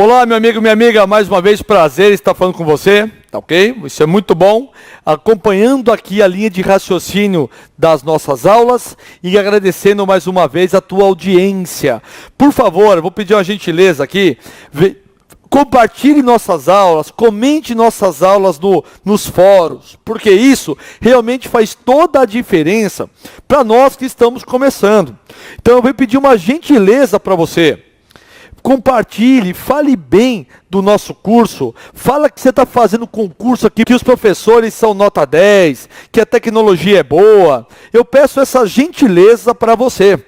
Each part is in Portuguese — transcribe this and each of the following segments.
Olá, meu amigo, minha amiga, mais uma vez, prazer estar falando com você, tá ok? Isso é muito bom. Acompanhando aqui a linha de raciocínio das nossas aulas e agradecendo mais uma vez a tua audiência. Por favor, vou pedir uma gentileza aqui, compartilhe nossas aulas, comente nossas aulas nos fóruns, porque isso realmente faz toda a diferença para nós que estamos começando. Então eu vou pedir uma gentileza para você. Compartilhe, fale bem do nosso curso, fala que você está fazendo concurso aqui, que os professores são nota 10, que a tecnologia é boa. Eu peço essa gentileza para você,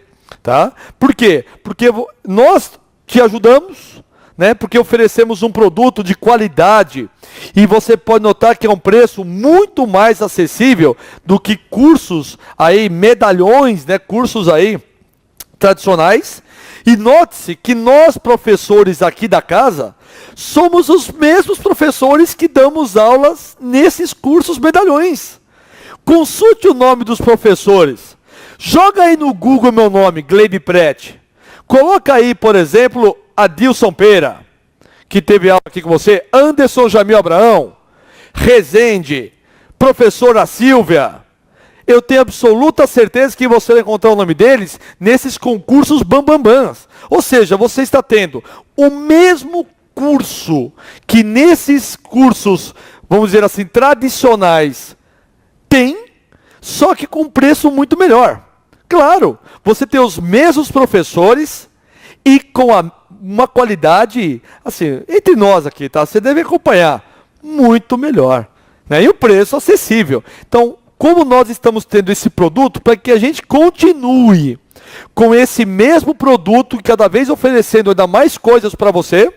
tá? Por quê? Porque nós te ajudamos, né? Porque oferecemos um produto de qualidade e você pode notar que é um preço muito mais acessível do que cursos aí, medalhões, né? Cursos aí tradicionais. E note-se que nós, professores aqui da casa, somos os mesmos professores que damos aulas nesses cursos medalhões. Consulte o nome dos professores. Joga aí no Google meu nome, Gleibe Prete. Coloca aí, por exemplo, Adilson Pera, que teve aula aqui com você, Anderson Jamil Abraão, Rezende, professora Silvia. Eu tenho absoluta certeza que você vai encontrar o nome deles nesses concursos bambambãs. Ou seja, você está tendo o mesmo curso que nesses cursos, vamos dizer assim, tradicionais, tem, só que com preço muito melhor. Claro, você tem os mesmos professores e com uma qualidade, assim, entre nós aqui, tá? Você deve acompanhar, muito melhor, né? E o preço acessível. Então, como nós estamos tendo esse produto, para que a gente continue com esse mesmo produto, cada vez oferecendo ainda mais coisas para você,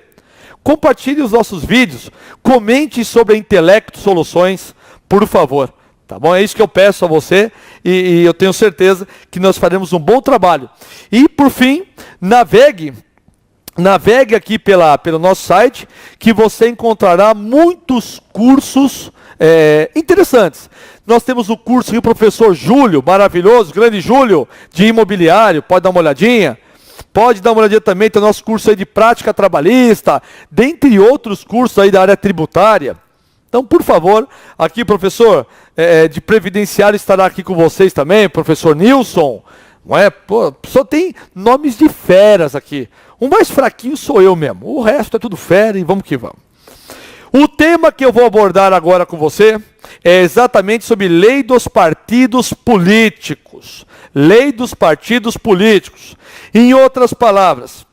compartilhe os nossos vídeos, comente sobre a Intelecto Soluções, por favor. Tá bom? É isso que eu peço a você e eu tenho certeza que nós faremos um bom trabalho. E, por fim, navegue aqui pelo nosso site, que você encontrará muitos cursos interessantes. Nós temos o curso aqui, o professor Júlio, maravilhoso, grande Júlio, de imobiliário, pode dar uma olhadinha. Pode dar uma olhadinha também, tem o nosso curso aí de prática trabalhista, dentre outros cursos aí da área tributária. Então, por favor, aqui, professor de previdenciário estará aqui com vocês também, professor Nilson. Não é? Pô, só tem nomes de feras aqui. O mais fraquinho sou eu mesmo, o resto é tudo fera e vamos que vamos. O tema que eu vou abordar agora com você é exatamente sobre lei dos partidos políticos. Lei dos partidos políticos. Em outras palavras,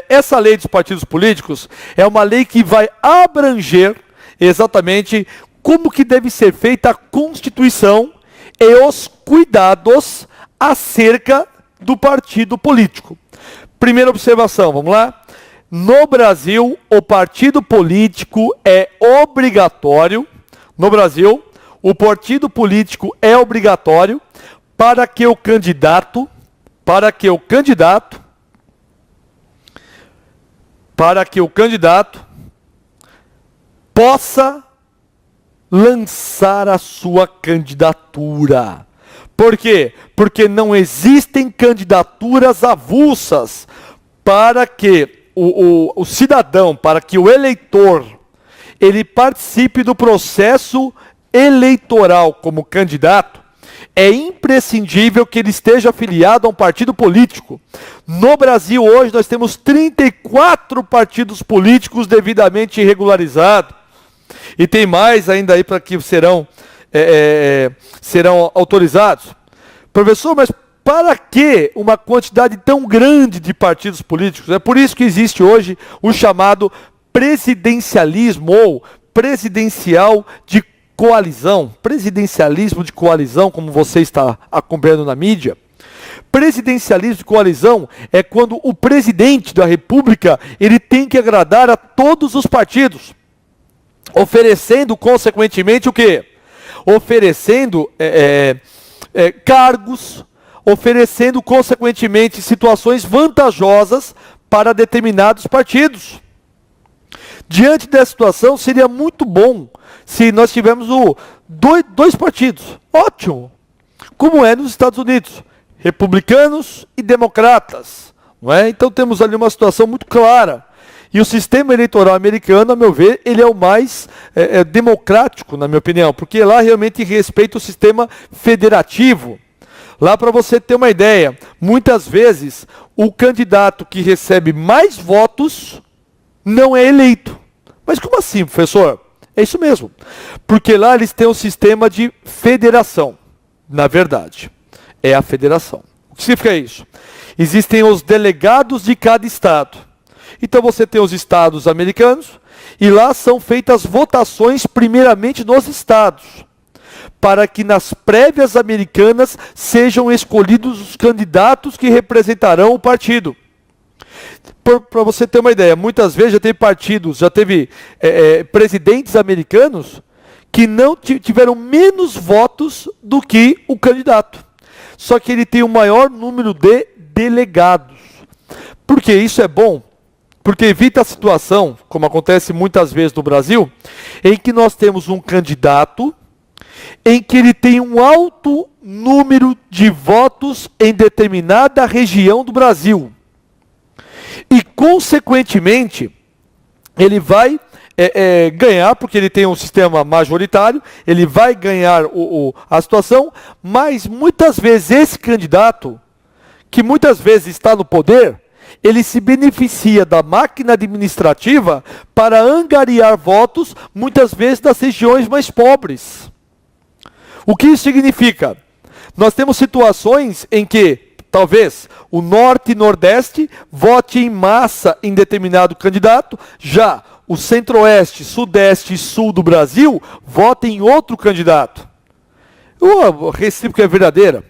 essa lei dos partidos políticos é uma lei que vai abranger exatamente como que deve ser feita a Constituição e os cuidados acerca do partido político. Primeira observação, vamos lá? No Brasil, o partido político é obrigatório. No Brasil, o partido político é obrigatório para que o candidato possa lançar a sua candidatura. Por quê? Porque não existem candidaturas avulsas para que o cidadão, para que o eleitor, ele participe do processo eleitoral como candidato. É imprescindível que ele esteja afiliado a um partido político. No Brasil, hoje, nós temos 34 partidos políticos devidamente regularizados. E tem mais ainda aí para que serão autorizados. Professor, mas para que uma quantidade tão grande de partidos políticos? É por isso que existe hoje o chamado presidencialismo ou presidencial de coalizão. Presidencialismo de coalizão, como você está acompanhando na mídia. Presidencialismo de coalizão é quando o presidente da República ele tem que agradar a todos os partidos, oferecendo, consequentemente, o quê? Oferecendo cargos, oferecendo, consequentemente, situações vantajosas para determinados partidos. Diante dessa situação, seria muito bom se nós tivéssemos dois partidos. Ótimo! Como é nos Estados Unidos. Republicanos e democratas. Não é? Então temos ali uma situação muito clara. E o sistema eleitoral americano, a meu ver, ele é o mais democrático, na minha opinião, porque lá realmente respeita o sistema federativo. Lá, para você ter uma ideia, muitas vezes o candidato que recebe mais votos não é eleito. Mas como assim, professor? É isso mesmo. Porque lá eles têm um sistema de federação. Na verdade, é a federação. O que significa isso? Existem os delegados de cada estado. Então você tem os estados americanos e lá são feitas votações primeiramente nos estados, para que nas prévias americanas sejam escolhidos os candidatos que representarão o partido. Para você ter uma ideia, muitas vezes já teve partidos, já teve presidentes americanos que não tiveram menos votos do que o candidato. Só que ele tem o maior número de delegados. Por que isso é bom? Porque evita a situação, como acontece muitas vezes no Brasil, em que nós temos um candidato em que ele tem um alto número de votos em determinada região do Brasil. E, consequentemente, ele vai ganhar, porque ele tem um sistema majoritário, ele vai ganhar a situação, mas muitas vezes esse candidato, que muitas vezes está no poder, ele se beneficia da máquina administrativa para angariar votos, muitas vezes das regiões mais pobres. O que isso significa? Nós temos situações em que, talvez, o Norte e Nordeste vote em massa em determinado candidato, já o Centro-Oeste, Sudeste e Sul do Brasil votem em outro candidato. A recíproca é verdadeira.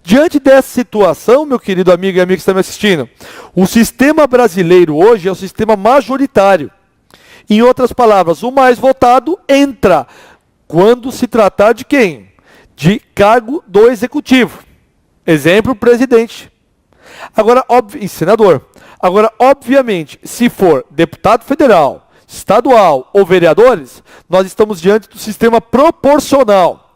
Diante dessa situação, meu querido amigo e amiga que está me assistindo, o sistema brasileiro hoje é o sistema majoritário. Em outras palavras, o mais votado entra quando se tratar de quem? De cargo do executivo. Exemplo, presidente. Agora, e senador. Agora, obviamente, se for deputado federal, estadual ou vereadores, nós estamos diante do sistema proporcional.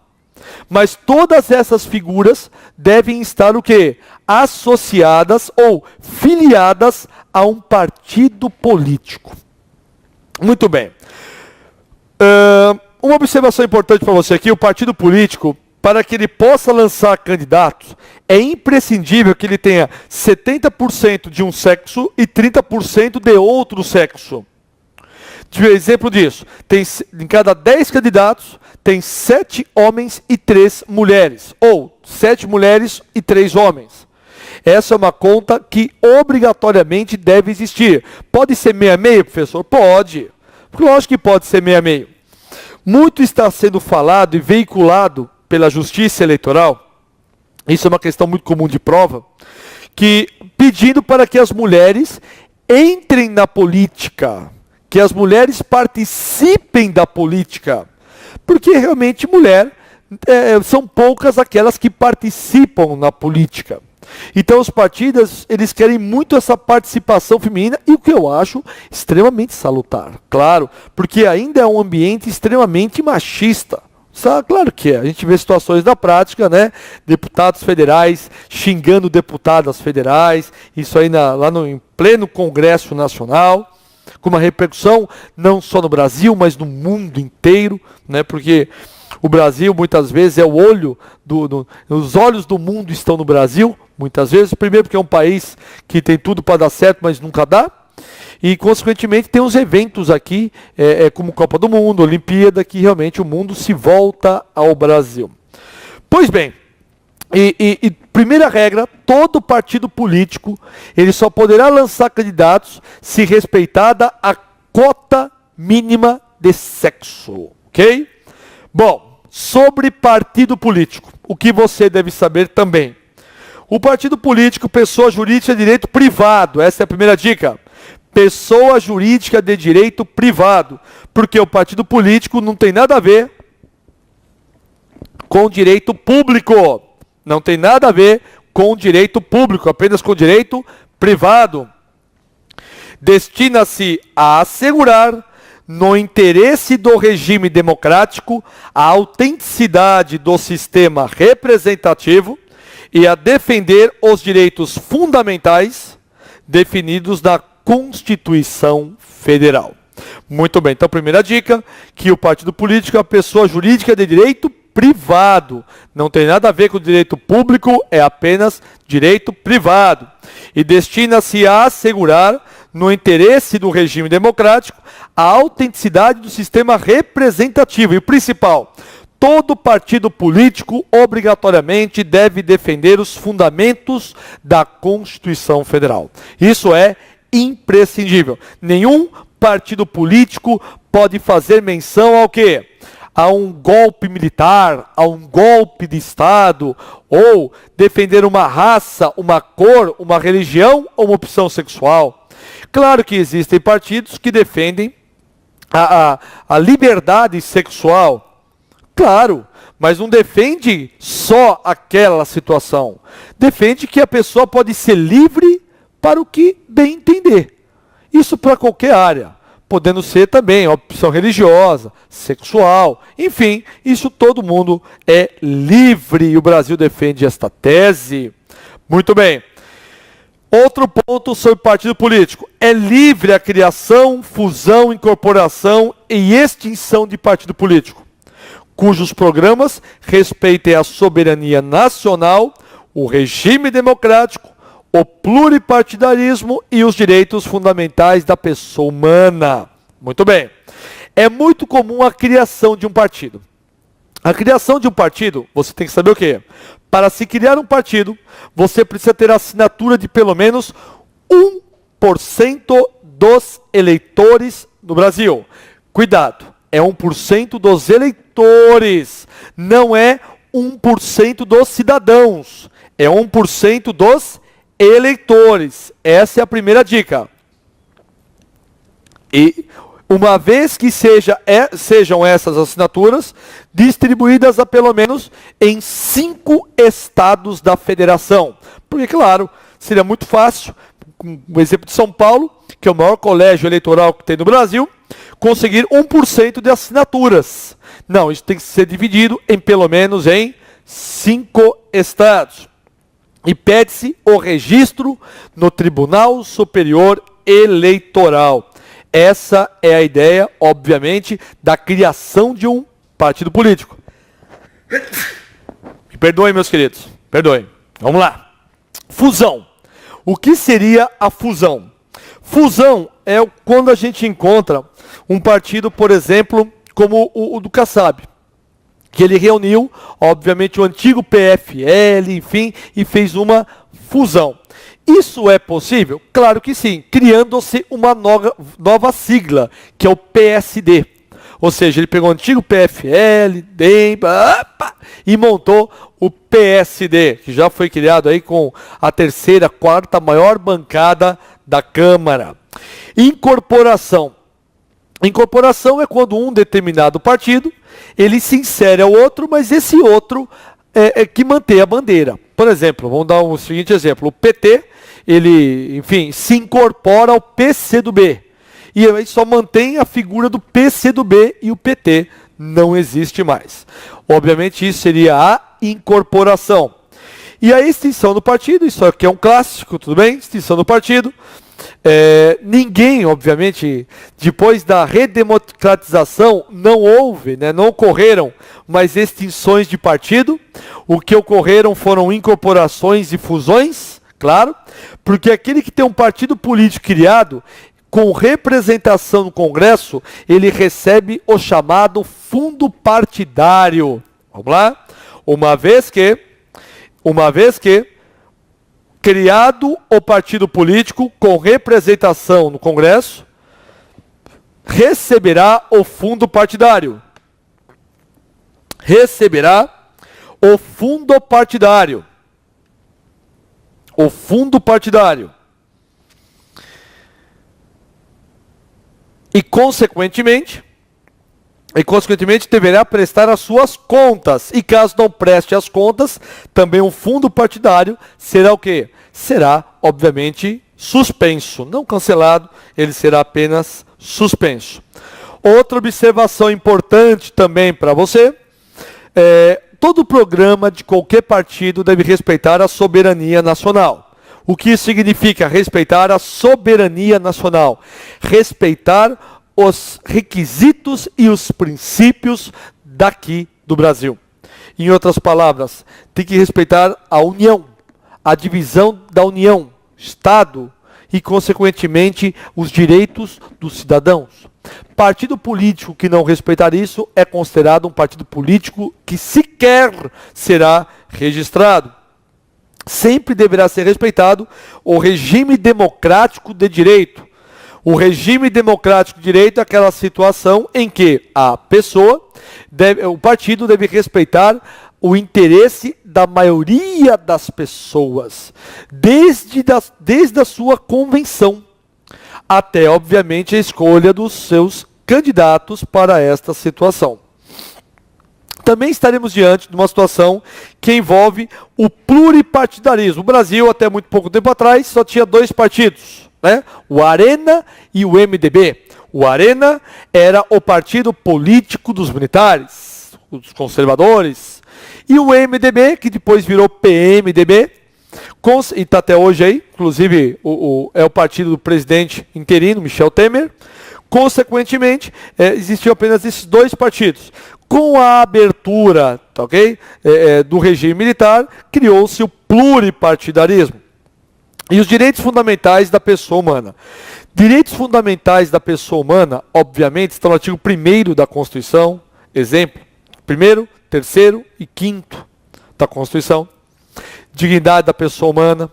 Mas todas essas figuras devem estar o quê? Associadas ou filiadas a um partido político. Muito bem. Uma observação importante para você aqui, o partido político, para que ele possa lançar candidatos, é imprescindível que ele tenha 70% de um sexo e 30% de outro sexo. Exemplo disso, em cada 10 candidatos, tem 7 homens e 3 mulheres, ou 7 mulheres e 3 homens. Essa é uma conta que obrigatoriamente deve existir. Pode ser meia-meia, professor? Pode. Lógico que pode ser meia-meia. Muito está sendo falado e veiculado pela Justiça Eleitoral, isso é uma questão muito comum de prova, que pedindo para que as mulheres entrem na política, que as mulheres participem da política, porque realmente são poucas aquelas que participam na política. Então os partidos, eles querem muito essa participação feminina, e o que eu acho extremamente salutar, claro, porque ainda é um ambiente extremamente machista. Claro que é, a gente vê situações da prática, né? Deputados federais xingando deputadas federais, isso aí em pleno Congresso Nacional, com uma repercussão não só no Brasil, mas no mundo inteiro, né? Porque o Brasil muitas vezes é o olho, os olhos do mundo estão no Brasil, muitas vezes, primeiro porque é um país que tem tudo para dar certo, mas nunca dá, e consequentemente tem uns eventos aqui, como Copa do Mundo, Olimpíada, que realmente o mundo se volta ao Brasil. Pois bem, e primeira regra, todo partido político, ele só poderá lançar candidatos se respeitada a cota mínima de sexo, ok? Bom, sobre partido político, o que você deve saber também. O partido político, pessoa jurídica de direito privado, essa é a primeira dica. Pessoa jurídica de direito privado, porque o partido político não tem nada a ver com direito público. Não tem nada a ver com direito público, apenas com direito privado. Destina-se a assegurar, no interesse do regime democrático, a autenticidade do sistema representativo e a defender os direitos fundamentais definidos na Constituição Federal. Muito bem, então primeira dica, que o partido político é uma pessoa jurídica de direito privado. Não tem nada a ver com o direito público, é apenas direito privado. E destina-se a assegurar, no interesse do regime democrático, a autenticidade do sistema representativo. E o principal, todo partido político obrigatoriamente deve defender os fundamentos da Constituição Federal. Isso é imprescindível. Nenhum partido político pode fazer menção ao quê? A um golpe militar, a um golpe de Estado, ou defender uma raça, uma cor, uma religião ou uma opção sexual. Claro que existem partidos que defendem a liberdade sexual, claro, mas não defende só aquela situação. Defende que a pessoa pode ser livre para o que bem entender. Isso para qualquer área. Podendo ser também opção religiosa, sexual, enfim, isso todo mundo é livre e o Brasil defende esta tese. Muito bem. Outro ponto sobre partido político. É livre a criação, fusão, incorporação e extinção de partido político, cujos programas respeitem a soberania nacional, o regime democrático, o pluripartidarismo e os direitos fundamentais da pessoa humana. Muito bem. É muito comum a criação de um partido. A criação de um partido, você tem que saber o quê? Para se criar um partido, você precisa ter a assinatura de pelo menos 1% dos eleitores no Brasil. Cuidado, é 1% dos eleitores, não é 1% dos cidadãos, é 1% dos eleitores. Essa é a primeira dica. E uma vez que sejam essas assinaturas distribuídas a pelo menos em 5 estados da federação. Porque, claro, seria muito fácil, com o exemplo de São Paulo, que é o maior colégio eleitoral que tem no Brasil, conseguir 1% de assinaturas. Não, isso tem que ser dividido em pelo menos em 5 estados. E pede-se o registro no Tribunal Superior Eleitoral. Essa é a ideia, obviamente, da criação de um partido político. Me perdoem, meus queridos. Perdoem. Vamos lá. Fusão. O que seria a fusão? Fusão é quando a gente encontra um partido, por exemplo, como o do Kassab, que ele reuniu, obviamente, o antigo PFL, enfim, e fez uma fusão. Isso é possível? Claro que sim, criando-se uma nova sigla, que é o PSD. Ou seja, ele pegou o antigo PFL, DEM, e montou o PSD, que já foi criado aí com a terceira, quarta maior bancada da Câmara. Incorporação. Incorporação é quando um determinado partido, ele se insere ao outro, mas esse outro é que mantém a bandeira. Por exemplo, vamos dar o seguinte exemplo, o PT, ele, enfim, se incorpora ao PCdoB. E aí só mantém a figura do PCdoB e o PT não existe mais. Obviamente isso seria a incorporação. E a extinção do partido, isso aqui é um clássico, tudo bem? Extinção do partido. Ninguém, obviamente, depois da redemocratização, não houve, não ocorreram mais extinções de partido. O que ocorreram foram incorporações e fusões, claro, porque aquele que tem um partido político criado, com representação no Congresso, ele recebe o chamado fundo partidário. Vamos lá? Uma vez que criado o partido político com representação no Congresso, receberá o fundo partidário. Receberá o fundo partidário. O fundo partidário. E, consequentemente, deverá prestar as suas contas. E caso não preste as contas, também o fundo partidário será o quê? Será, obviamente, suspenso. Não cancelado, ele será apenas suspenso. Outra observação importante também para você, todo programa de qualquer partido deve respeitar a soberania nacional. O que isso significa? Respeitar a soberania nacional, respeitar os requisitos e os princípios daqui do Brasil. Em outras palavras, tem que respeitar a união, a divisão da União, Estado e, consequentemente, os direitos dos cidadãos. Partido político que não respeitar isso é considerado um partido político que sequer será registrado. Sempre deverá ser respeitado o regime democrático de direito. O regime democrático de direito é aquela situação em que a pessoa, o partido deve respeitar o interesse da maioria das pessoas, desde a sua convenção, até, obviamente, a escolha dos seus candidatos para esta situação. Também estaremos diante de uma situação que envolve o pluripartidarismo. O Brasil, até muito pouco tempo atrás, só tinha 2 partidos, né? O Arena e o MDB. O Arena era o partido político dos militares, dos conservadores. E o MDB, que depois virou PMDB, e está até hoje aí, inclusive é o partido do presidente interino, Michel Temer. Consequentemente, existiam apenas esses 2 partidos. Com a abertura, tá, okay, do regime militar, criou-se o pluripartidarismo. E os direitos fundamentais da pessoa humana. Direitos fundamentais da pessoa humana, obviamente, estão no artigo 1º da Constituição, exemplo, 1º, 3º e 5º da Constituição. Dignidade da pessoa humana,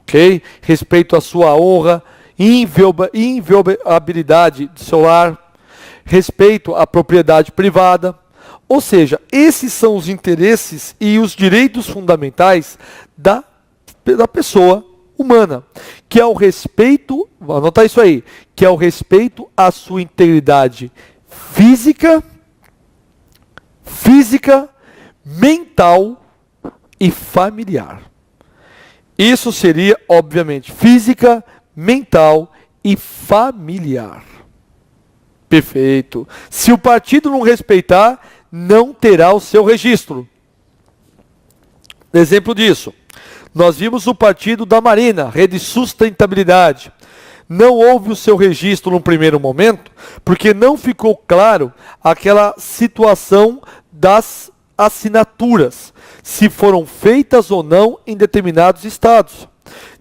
ok? Respeito à sua honra, inviolabilidade do seu lar, respeito à propriedade privada. Ou seja, esses são os interesses e os direitos fundamentais da pessoa humana, que é o respeito, vou anotar isso aí, que é o respeito à sua integridade física, mental e familiar. Isso seria, obviamente, física, mental e familiar. Perfeito. Se o partido não respeitar, não terá o seu registro. Exemplo disso, nós vimos o partido da Marina, Rede Sustentabilidade. Não houve o seu registro no primeiro momento, porque não ficou claro aquela situação das assinaturas, se foram feitas ou não em determinados estados.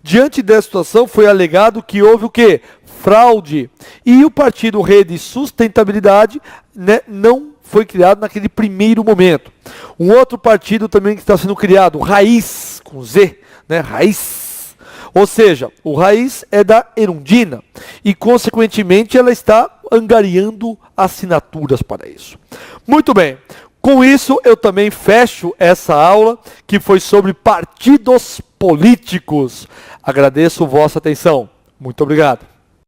Diante dessa situação, foi alegado que houve o quê? Fraude. E o partido Rede Sustentabilidade, né, não foi criado naquele primeiro momento. Um outro partido também que está sendo criado, Raiz, com Z, né, Raiz. Ou seja, o Raiz é da Erundina e, consequentemente, ela está angariando assinaturas para isso. Muito bem. Com isso, eu também fecho essa aula que foi sobre partidos políticos. Agradeço vossa atenção. Muito obrigado.